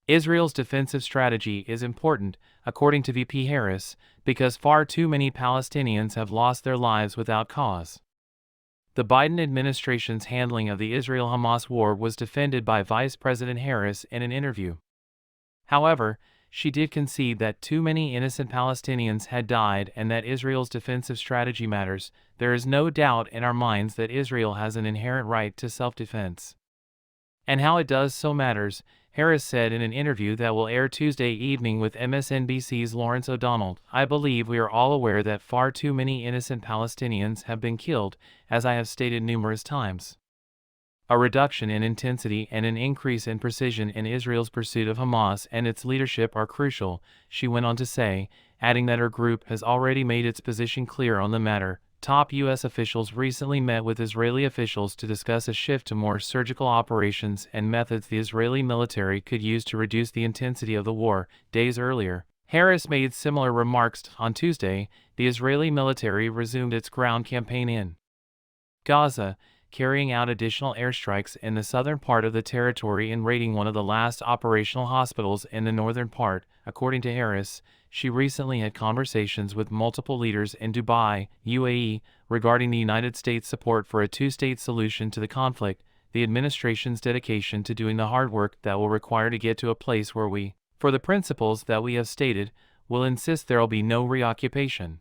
Israel's defensive strategy is important, according to VP Harris, because far too many Palestinians have lost their lives without cause. The Biden administration's handling of the Israel-Hamas war was defended by Vice President Harris in an interview. However, she did concede that too many innocent Palestinians had died and that Israel's defensive strategy matters. There is no doubt in our minds that Israel has an inherent right to self-defense. And how it does so matters, Harris said in an interview that will air Tuesday evening with MSNBC's Lawrence O'Donnell. I believe we are all aware that far too many innocent Palestinians have been killed, as I have stated numerous times. A reduction in intensity and an increase in precision in Israel's pursuit of Hamas and its leadership are crucial, she went on to say, adding that her group has already made its position clear on the matter. Top U.S. officials recently met with Israeli officials to discuss a shift to more surgical operations and methods the Israeli military could use to reduce the intensity of the war. Days earlier, Harris made similar remarks. On Tuesday, the Israeli military resumed its ground campaign in Gaza, carrying out additional airstrikes in the southern part of the territory and raiding one of the last operational hospitals in the northern part. According to Harris, she recently had conversations with multiple leaders in Dubai, UAE, regarding the United States' support for a two-state solution to the conflict, the administration's dedication to doing the hard work that will require to get to a place where we, for the principles that we have stated, will insist there will be no reoccupation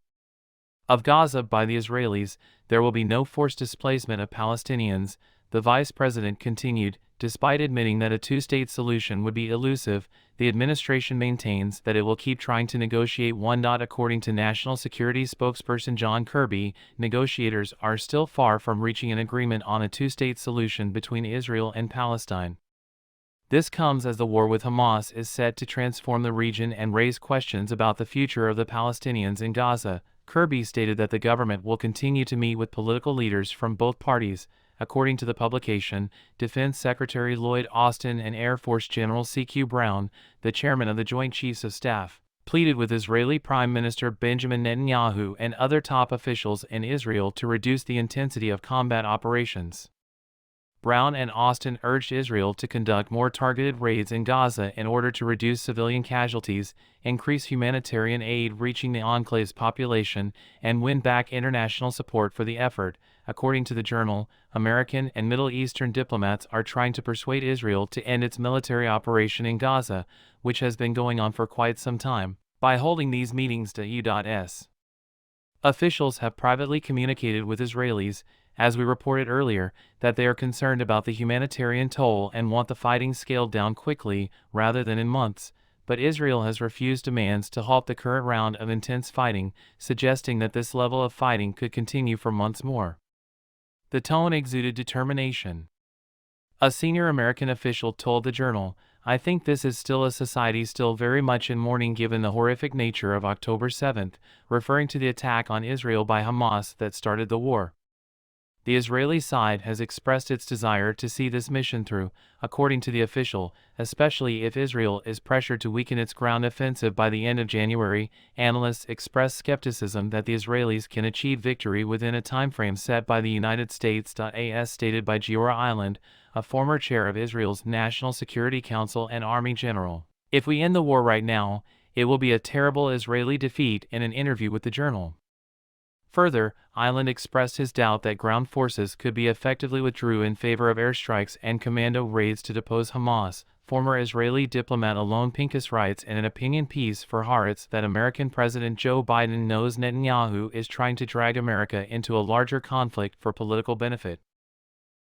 of Gaza by the Israelis, there will be no forced displacement of Palestinians, the vice president continued. Despite admitting that a two-state solution would be elusive, the administration maintains that it will keep trying to negotiate one. According to National Security spokesperson John Kirby, negotiators are still far from reaching an agreement on a two-state solution between Israel and Palestine. This comes as the war with Hamas is set to transform the region and raise questions about the future of the Palestinians in Gaza. Kirby stated that the government will continue to meet with political leaders from both parties. According to the publication, Defense Secretary Lloyd Austin and Air Force General C.Q. Brown, the chairman of the Joint Chiefs of Staff, pleaded with Israeli Prime Minister Benjamin Netanyahu and other top officials in Israel to reduce the intensity of combat operations. Brown and Austin urged Israel to conduct more targeted raids in Gaza in order to reduce civilian casualties, increase humanitarian aid reaching the enclave's population, and win back international support for the effort. According to the journal, American and Middle Eastern diplomats are trying to persuade Israel to end its military operation in Gaza, which has been going on for quite some time, by holding these meetings. U.S. officials have privately communicated with Israelis, as we reported earlier, that they are concerned about the humanitarian toll and want the fighting scaled down quickly, rather than in months. But Israel has refused demands to halt the current round of intense fighting, suggesting that this level of fighting could continue for months more. The tone exuded determination. A senior American official told the journal, "I think this is still a society still very much in mourning given the horrific nature of October 7th, referring to the attack on Israel by Hamas that started the war. The Israeli side has expressed its desire to see this mission through, according to the official, especially if Israel is pressured to weaken its ground offensive by the end of January. Analysts express skepticism that the Israelis can achieve victory within a timeframe set by the United States. As stated by Giora Eiland, a former chair of Israel's National Security Council and Army general, "If we end the war right now, it will be a terrible Israeli defeat." In an interview with the journal. Further, Eiland expressed his doubt that ground forces could be effectively withdrew in favor of airstrikes and commando raids to depose Hamas. Former Israeli diplomat Alon Pincus writes in an opinion piece for Haaretz that American President Joe Biden knows Netanyahu is trying to drag America into a larger conflict for political benefit.